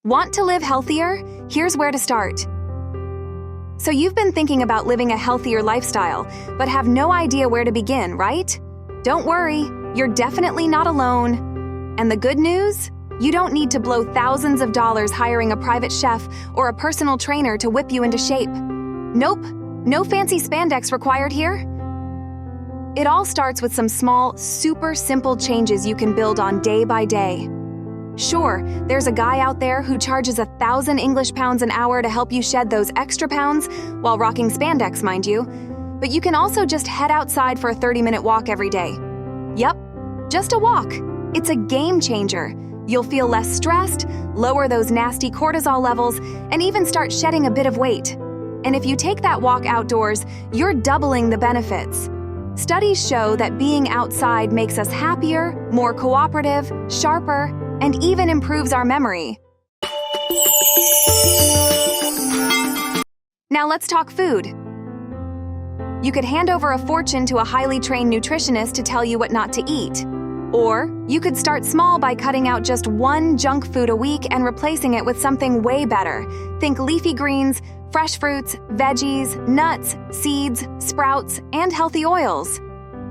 Want to live healthier? Here's where to start. So you've been thinking about living a healthier lifestyle, but have no idea where to begin, right? Don't worry, you're definitely not alone. And the good news? You don't need to blow thousands of dollars hiring a private chef or a personal trainer to whip you into shape. Nope, no fancy spandex required here. It all starts with some small, super simple changes you can build on day by day. Sure, there's a guy out there who charges 1,000 English pounds an hour to help you shed those extra pounds while rocking spandex, mind you. But you can also just head outside for a 30-minute walk every day. Yep, just a walk. It's a game changer. You'll feel less stressed, lower those nasty cortisol levels, and even start shedding a bit of weight. And if you take that walk outdoors, you're doubling the benefits. Studies show that being outside makes us happier, more cooperative, sharper, and even improves our memory. Now let's talk food. You could hand over a fortune to a highly trained nutritionist to tell you what not to eat. Or you could start small by cutting out just one junk food a week and replacing it with something way better. Think leafy greens, fresh fruits, veggies, nuts, seeds, sprouts, and healthy oils.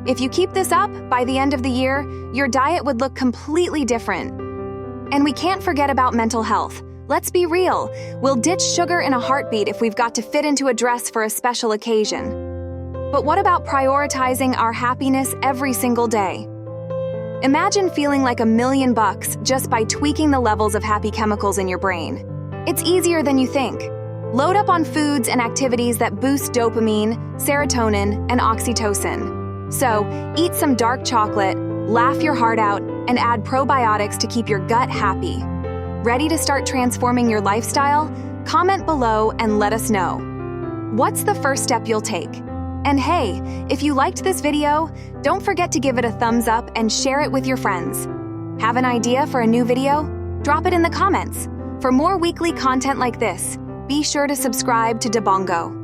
If you keep this up, by the end of the year, your diet would look completely different. And we can't forget about mental health. Let's be real, we'll ditch sugar in a heartbeat if we've got to fit into a dress for a special occasion. But what about prioritizing our happiness every single day? Imagine feeling like $1,000,000 just by tweaking the levels of happy chemicals in your brain. It's easier than you think. Load up on foods and activities that boost dopamine, serotonin, and oxytocin. So, eat some dark chocolate, laugh your heart out, and add probiotics to keep your gut happy. Ready to start transforming your lifestyle? Comment below and let us know. What's the first step you'll take? And hey, if you liked this video, don't forget to give it a thumbs up and share it with your friends. Have an idea for a new video? Drop it in the comments. For more weekly content like this, be sure to subscribe to Debongo.